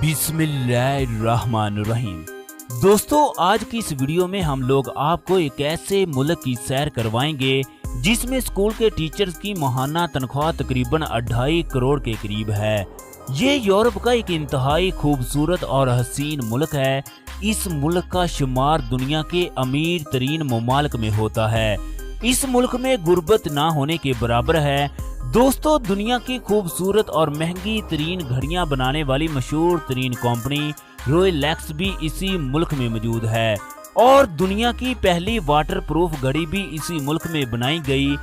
बिस्मिल्लाहिर्रहमानिर्रहीम। दोस्तों, आज की इस वीडियो में हम लोग आपको एक ऐसे मुल्क की सैर करवाएंगे जिसमें स्कूल के टीचर्स की माहाना तनख्वाह तकरीबन 2.5 करोड़ के करीब है। ये यूरोप का एक इंतहाई खूबसूरत और हसीन मुल्क है। इस मुल्क का शुमार दुनिया के अमीर तरीन ममालिक में होता है। इस मुल्क में गुर्बत ना होने के बराबर है। दोस्तों, दुनिया की खूबसूरत और महंगी तरीन घड़ियां बनाने वाली मशहूर तरीन कंपनी रोलेक्स भी इसी मुल्क में मौजूद है और दुनिया की पहली वाटर प्रूफ घड़ी भी इसी मुल्क में बनाई गई।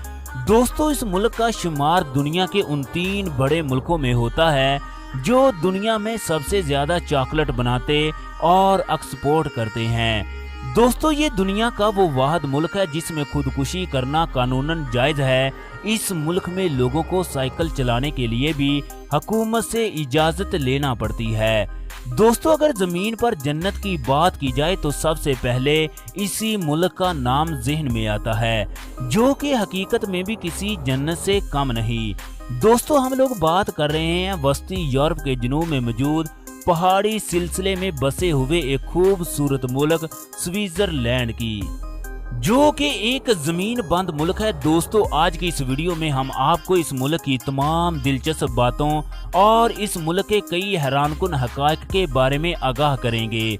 दोस्तों, इस मुल्क का शुमार दुनिया के उन 3 बड़े मुल्कों में होता है जो दुनिया में सबसे ज्यादा चॉकलेट बनाते और एक्सपोर्ट करते हैं। दोस्तों, ये दुनिया का वो वाहिद मुल्क है जिसमें खुदकुशी करना कानूनन जायज है। इस मुल्क में लोगों को साइकिल चलाने के लिए भी हुकूमत से इजाजत लेना पड़ती है। दोस्तों, अगर जमीन पर जन्नत की बात की जाए तो सबसे पहले इसी मुल्क का नाम ज़हन में आता है, जो कि हकीकत में भी किसी जन्नत से कम नहीं। दोस्तों, हम लोग बात कर रहे हैं वस्ती यूरोप के जनूब में मौजूद पहाड़ी सिलसिले में बसे हुए एक खूबसूरत मुल्क स्विट्जरलैंड की, जो कि एक जमीन बंद मुल्क है। दोस्तों, आज की इस वीडियो में हम आपको इस मुल्क की तमाम दिलचस्प बातों और इस मुल्क के कई हैरानकुन हकायक के बारे में आगाह करेंगे।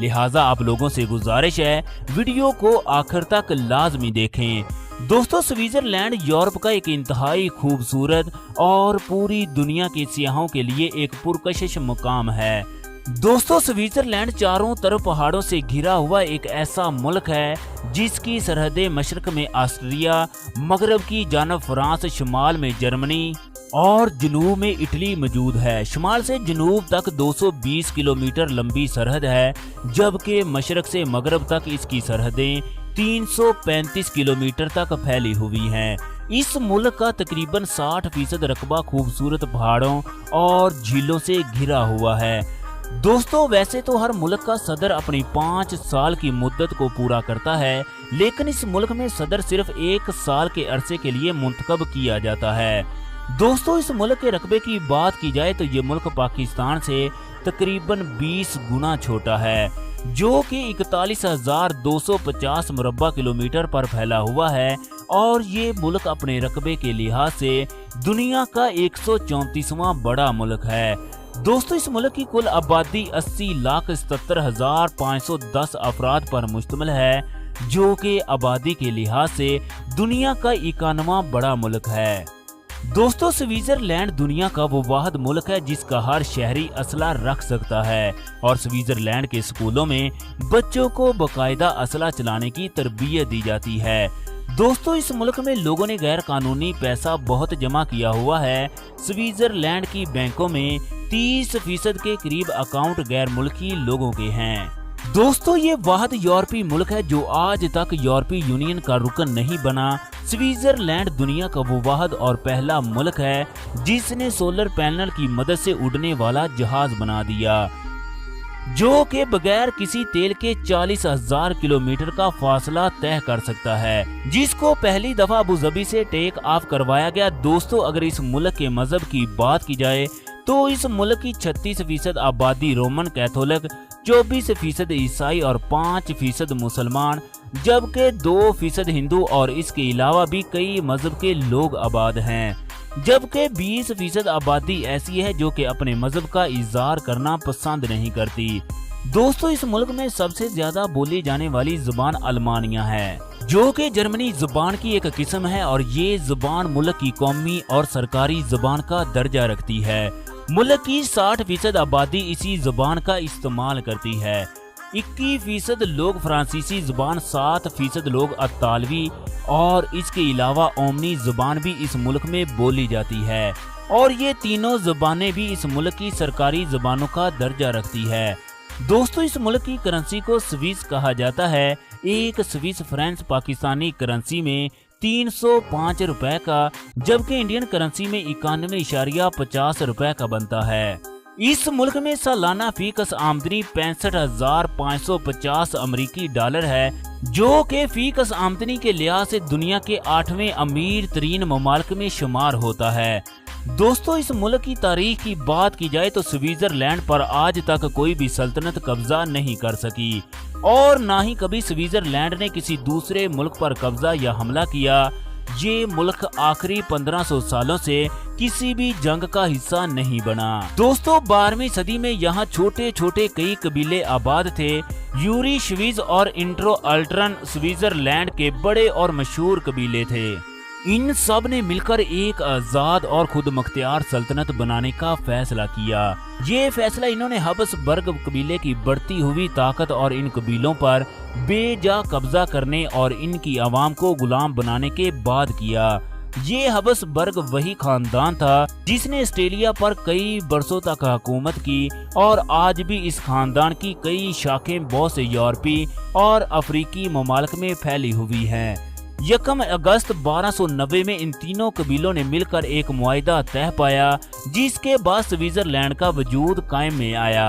लिहाजा आप लोगों से गुजारिश है वीडियो को आखिर तक लाजमी देखें। दोस्तों, स्विट्जरलैंड यूरोप का एक इंतहाई खूबसूरत और पूरी दुनिया के सियाहों के लिए एक पुरकशिश मुकाम है। दोस्तों, स्विट्जरलैंड चारों तरफ पहाड़ों से घिरा हुआ एक ऐसा मुल्क है जिसकी सरहदें मशरक में ऑस्ट्रिया, मगरब की जानब फ्रांस, शुमाल में जर्मनी और जनूब में इटली मौजूद है। शुमाल से जनूब तक 220 किलोमीटर लंबी सरहद है, जबकि मशरक से मगरब तक इसकी सरहदें 335 किलोमीटर तक फैली हुई हैं। इस मुल्क का तकरीबन 60% रकबा खूबसूरत पहाड़ों और झीलों से घिरा हुआ है। दोस्तों, वैसे तो हर मुल्क का सदर अपनी 5 साल की मुद्दत को पूरा करता है, लेकिन इस मुल्क में सदर सिर्फ 1 साल के अरसे के लिए मुंतखब किया जाता है। दोस्तों, इस मुल्क के रकबे की बात की जाए तो ये मुल्क पाकिस्तान से तकरीबन 20 गुना छोटा है, जो कि 41,250 मुरब्बा किलोमीटर पर फैला हुआ है और ये मुल्क अपने रकबे के लिहाज से दुनिया का 134वां बड़ा मुल्क है। दोस्तों, इस मुल्क की कुल आबादी 80,77,510 अफराद पर मुश्तमिल है, जो कि आबादी के लिहाज से दुनिया का 51वां बड़ा मुल्क है। दोस्तों, स्विट्जरलैंड दुनिया का वो वाहिद मुल्क है जिसका हर शहरी असला रख सकता है और स्विट्जरलैंड के स्कूलों में बच्चों को बाकायदा असला चलाने की तरबियत दी जाती है। दोस्तों, इस मुल्क में लोगों ने गैर कानूनी पैसा बहुत जमा किया हुआ है। स्विट्जरलैंड की बैंकों में 30% के करीब अकाउंट गैर मुल्की लोगों के हैं। दोस्तों, ये वाहिद यूरोपीय मुल्क है जो आज तक यूरोपीय यूनियन का रुकन नहीं बना। स्विट्जरलैंड दुनिया का वो वाहिद और पहला मुल्क है जिसने सोलर पैनल की मदद से उड़ने वाला जहाज बना दिया, जो कि बगैर किसी तेल के 40,000 किलोमीटर का फासला तय कर सकता है, जिसको पहली दफा अबू धाबी से टेक ऑफ करवाया गया। दोस्तों, अगर इस मुल्क के मजहब की बात की जाए तो इस मुल्क की 36% आबादी रोमन कैथोलिक, 24% ईसाई और 5% मुसलमान, जबकि 2% हिंदू और इसके अलावा भी कई मजहब के लोग आबाद हैं। जबकि 20% आबादी ऐसी है जो कि अपने मजहब का इजहार करना पसंद नहीं करती। दोस्तों, इस मुल्क में सबसे ज्यादा बोली जाने वाली जुबान अल्मानिया है, जो कि जर्मनी जुबान की एक किस्म है और ये जुबान मुल्क की कौमी और सरकारी जुबान का दर्जा रखती है। मुल्क की 60% आबादी इसी जुबान का इस्तेमाल करती है। 21% लोग फ्रांसीसी जुबान, 7% लोग अतालवी और इसके अलावा ओमनी जुबान भी इस मुल्क में बोली जाती है और ये तीनों जुबानें भी इस मुल्क की सरकारी जुबानों का दर्जा रखती है। दोस्तों, इस मुल्क की करेंसी को स्विस कहा जाता है। एक स्विस फ्रैंक पाकिस्तानी करेंसी में 305 रुपए का, जबकि इंडियन करेंसी में 91.50 रुपए का बनता है। इस मुल्क में सालाना फीकस आमदनी 65,550 अमेरिकी डॉलर है, जो कि फीकस आमदनी के लिहाज से दुनिया के 8वें अमीर तरीन ममालिक में शुमार होता है। दोस्तों इस मुल्क की तारीख की बात की जाए तो स्विट्जरलैंड पर आज तक कोई भी सल्तनत कब्जा नहीं कर सकी और ना ही कभी स्विट्जरलैंड ने किसी दूसरे मुल्क पर कब्जा या हमला किया। ये मुल्क आखिरी 1500 सालों से किसी भी जंग का हिस्सा नहीं बना। दोस्तों 12वीं सदी में यहाँ छोटे छोटे कई कबीले आबाद थे। यूरी श्वीज और इंट्रो अल्ट्रन स्विट्जरलैंड के बड़े और मशहूर कबीले थे। इन सब ने मिलकर एक आजाद और खुद मुख्तियार सल्तनत बनाने का फैसला किया। ये फैसला इन्होंने हब्सबर्ग कबीले की बढ़ती हुई ताकत और इन कबीलों पर बेजा कब्जा करने और इनकी आवाम को गुलाम बनाने के बाद किया। ये हब्सबर्ग वही खानदान था जिसने ऑस्ट्रेलिया पर कई बरसों तक हुकूमत की और आज भी इस खानदान की कई शाखें बहुत से यूरोपीय और अफ्रीकी ममालिक में फैली हुई हैं। 1 अगस्त 1290 में इन तीनों कबीलों ने मिलकर एक मुआहिदा तय पाया जिसके बाद स्विट्जरलैंड का वजूद कायम में आया।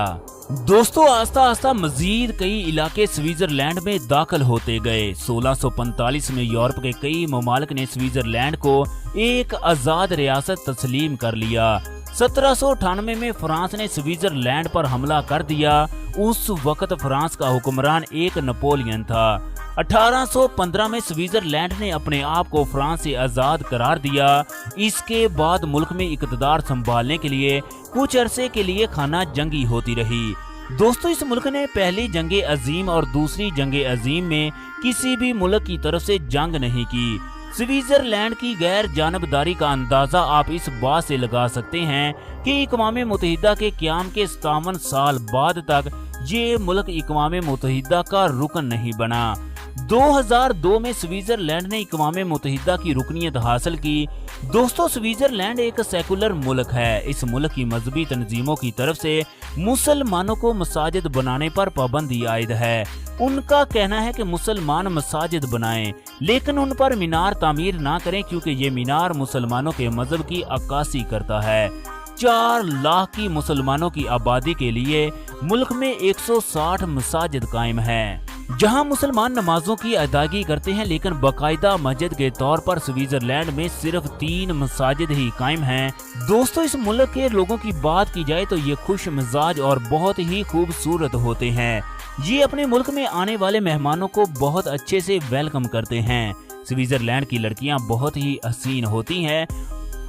दोस्तों आस्ता आस्ता मजीद कई इलाके स्विट्जरलैंड में दाखिल होते गए। 1645 में यूरोप के कई ममालिक ने स्विट्जरलैंड को एक आजाद रियासत तस्लीम कर लिया। 1798 में फ्रांस ने स्विट्जरलैंड पर हमला कर दिया। उस वक्त फ्रांस का हुक्मरान एक नेपोलियन था। 1815 में स्विट्जरलैंड ने अपने आप को फ्रांस से आजाद करार दिया। इसके बाद मुल्क में इक़्तिदार संभालने के लिए कुछ अरसे के लिए खाना जंगी होती रही। दोस्तों इस मुल्क ने पहली जंगे अजीम और दूसरी जंगे अजीम में किसी भी मुल्क की तरफ से जंग नहीं की। स्विट्जरलैंड की गैर जानबदारी का अंदाजा आप इस बात से लगा सकते हैं कि अक़वाम मुत्तहिदा के क़याम के 57 साल बाद तक ये मुल्क अक़वाम मुत्तहिदा का रुकन नहीं बना। 2002 में स्विट्जरलैंड ने अक़वाम मुत्तहिदा की रुकनियत हासिल की। दोस्तों स्विट्जरलैंड एक सेकुलर मुल्क है। इस मुल्क की मजहबी तंजीमों की तरफ से मुसलमानों को मसाजिद बनाने पर पाबंदी आयद है। उनका कहना है कि मुसलमान मसाजिद बनाएं लेकिन उन पर मीनार तामीर ना करें क्योंकि ये मीनार मुसलमानों के मजहब की अक्कासी करता है। 4 लाख की मुसलमानों की आबादी के लिए मुल्क में 160 मसाजिद कायम हैं जहां मुसलमान नमाजों की अदायगी करते हैं, लेकिन बाकायदा मस्जिद के तौर पर स्विट्जरलैंड में सिर्फ 3 मसाजिद ही कायम हैं। दोस्तों इस मुल्क के लोगों की बात की जाए तो ये खुश मिजाज और बहुत ही खूबसूरत होते हैं। ये अपने मुल्क में आने वाले मेहमानों को बहुत अच्छे से वेलकम करते हैं। स्विट्जरलैंड की लड़कियां बहुत ही हसीन होती हैं।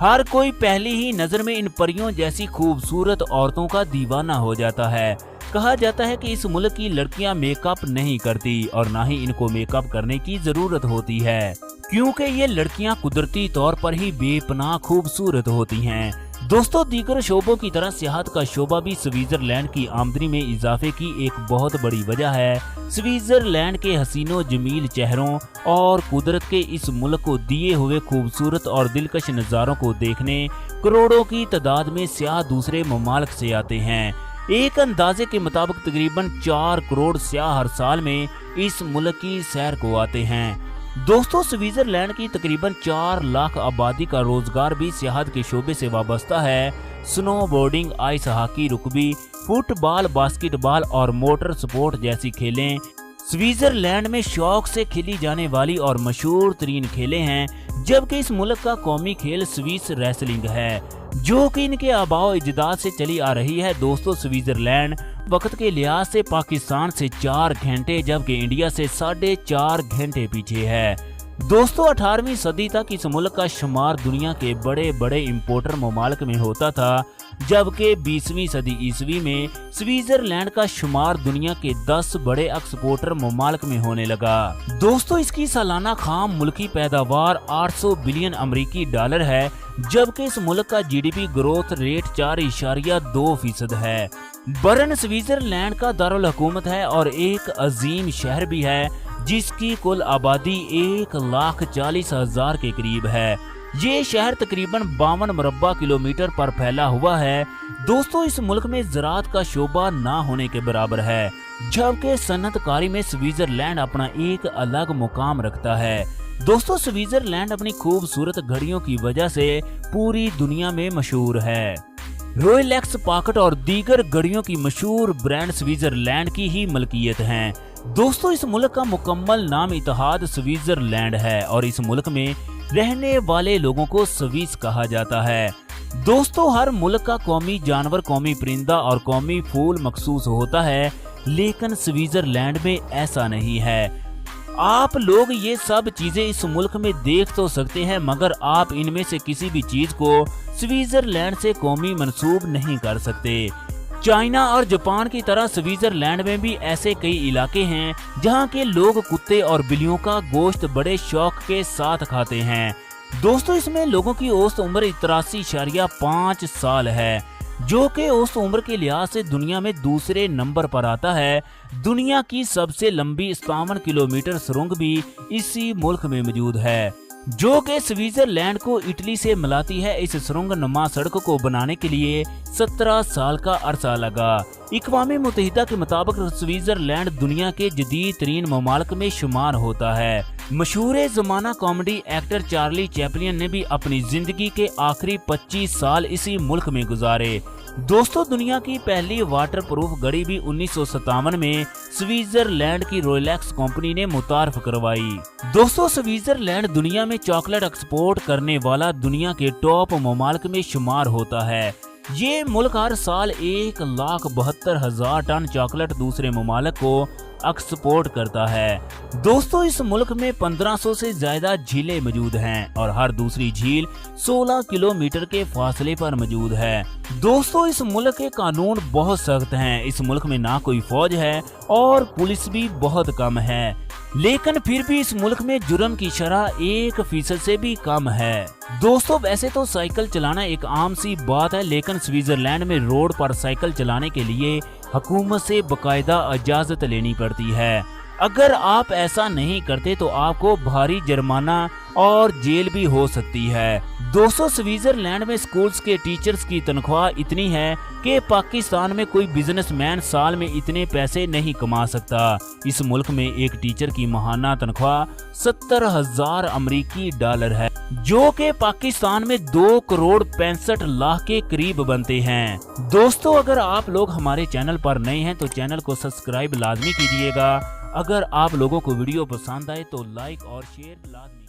हर कोई पहली ही नजर में इन परियों जैसी खूबसूरत औरतों का दीवाना हो जाता है। कहा जाता है कि इस मुल्क की लड़कियां मेकअप नहीं करती और ना ही इनको मेकअप करने की जरूरत होती है क्योंकि ये लड़कियां कुदरती तौर पर ही बेपनाह खूबसूरत होती हैं। दोस्तों दीगर शोबों की तरह सियाहत का शोबा भी स्विट्जरलैंड की आमदनी में इजाफे की एक बहुत बड़ी वजह है। स्विट्जरलैंड के हसीनो जमील चेहरों और कुदरत के इस मुल्क को दिए हुए खूबसूरत और दिलकश नज़ारों को देखने करोड़ों की तादाद में सियाह दूसरे ममालिक से आते हैं। एक अंदाजे के मुताबिक तकरीबन 4 करोड़ सियाह हर साल में इस मुल्क की सैर को आते हैं। दोस्तों स्विट्जरलैंड की तकरीबन 4 लाख आबादी का रोजगार भी सियाहत के शोबे से वाबस्ता है। Snowboarding, ice hockey, rugby, football, basketball और मोटर स्पोर्ट जैसी खेलें स्विट्जरलैंड में शौक से खेली जाने वाली और मशहूर तरीन खेलें हैं, जबकि इस मुल्क का कौमी खेल स्विस रेसलिंग है जो कि इनके आबाओ इजदाद से चली आ रही है। दोस्तों स्विट्जरलैंड वक्त के लिहाज से पाकिस्तान से 4 घंटे जबकि इंडिया से 4.5 घंटे पीछे है। दोस्तों 18वीं सदी तक इस मुल्क का शुमार दुनिया के बड़े बड़े इंपोर्टर ममालिक में होता था, जबकि 20वीं सदी ईस्वी में स्विट्जरलैंड का शुमार दुनिया के 10 बड़े एक्सपोर्टर ममालिक में होने लगा। दोस्तों इसकी सालाना खाम मुल्की पैदावार 800 बिलियन अमरीकी डॉलर है, जबकि इस मुल्क का जीडीपी ग्रोथ रेट 4.2% है। बर्न स्विट्जरलैंड का दारुल हुकूमत है और एक अजीम शहर भी है जिसकी कुल आबादी 1,40,000 के करीब है। ये शहर तकरीबन 52 मुरब्बा किलोमीटर पर फैला हुआ है। दोस्तों इस मुल्क में ज़राअत का शोबा ना होने के बराबर है, जबकि सनअतकारी में स्विट्जरलैंड अपना एक अलग मुकाम रखता है। दोस्तों स्विट्जरलैंड अपनी खूबसूरत घड़ियों की वजह से पूरी दुनिया में मशहूर है। रोलेक्स, पॉकेट और दीगर घड़ियों की मशहूर ब्रांड स्विट्जरलैंड की ही मलकियत हैं। दोस्तों इस मुल्क का मुकम्मल नाम इत्तेहाद स्विट्जरलैंड है और इस मुल्क में रहने वाले लोगों को स्विस कहा जाता है। दोस्तों हर मुल्क का कौमी जानवर, कौमी परिंदा और कौमी फूल मखसूस होता है, लेकिन स्विट्जरलैंड में ऐसा नहीं है। आप लोग ये सब चीजें इस मुल्क में देख तो सकते हैं, मगर आप इनमें से किसी भी चीज को स्विट्जरलैंड से कौमी मंसूब नहीं कर सकते। चाइना और जापान की तरह स्विट्जरलैंड में भी ऐसे कई इलाके हैं जहां के लोग कुत्ते और बिल्लियों का गोश्त बड़े शौक के साथ खाते हैं। दोस्तों इसमें लोगों की औसत उम्र 83.5 साल है, जो कि औसत उम्र के लिहाज से दुनिया में दूसरे नंबर पर आता है। दुनिया की सबसे लंबी 57 किलोमीटर सुरंग भी इसी मुल्क में मौजूद है, जो कि स्विट्जरलैंड को इटली से मिलाती है। इस सुरंग नुमा सड़क को बनाने के लिए 17 साल का अरसा लगा। अक़वाम मुत्तहिदा के मुताबिक स्विट्जरलैंड दुनिया के जदीद तरीन ममालिक में शुमार होता है। मशहूर जमाना कॉमेडी एक्टर चार्ली चैपलिन ने भी अपनी जिंदगी के आखिरी 25 साल इसी मुल्क में गुजारे। दोस्तों दुनिया की पहली वाटर प्रूफ घड़ी भी 1957 में स्विट्जरलैंड की रोलेक्स कंपनी ने मुतारफ करवाई। दोस्तों स्विट्जरलैंड दुनिया में चॉकलेट एक्सपोर्ट करने वाला दुनिया के टॉप ममालिक में शुमार होता है। ये मुल्क हर साल 1,72,000 टन चॉकलेट दूसरे ममालिक को एक्सपोर्ट करता है। दोस्तों इस मुल्क में 1500 से ज्यादा झीलें मौजूद हैं और हर दूसरी झील 16 किलोमीटर के फासले पर मौजूद है। दोस्तों इस मुल्क के कानून बहुत सख्त हैं। इस मुल्क में ना कोई फौज है और पुलिस भी बहुत कम है, लेकिन फिर भी इस मुल्क में जुर्म की शरह 1% से भी कम है। दोस्तों वैसे तो साइकिल चलाना एक आम सी बात है, लेकिन स्विट्जरलैंड में रोड पर साइकिल चलाने के लिए हुकूमत से बकायदा इजाजत लेनी पड़ती है। अगर आप ऐसा नहीं करते तो आपको भारी जुर्माना और जेल भी हो सकती है। दोस्तों स्विट्जरलैंड में स्कूल्स के टीचर्स की तनख्वाह इतनी है कि पाकिस्तान में कोई बिजनेसमैन साल में इतने पैसे नहीं कमा सकता। इस मुल्क में एक टीचर की माहाना तनख्वाह 70,000 अमेरिकी डॉलर है, जो कि पाकिस्तान में 2 करोड़ 65 लाख के करीब बनते हैं। दोस्तों अगर आप लोग हमारे चैनल पर नए हैं तो चैनल को सब्सक्राइब लाजमी कीजिएगा। अगर आप लोगों को वीडियो पसंद आए तो लाइक और शेयर लाजमी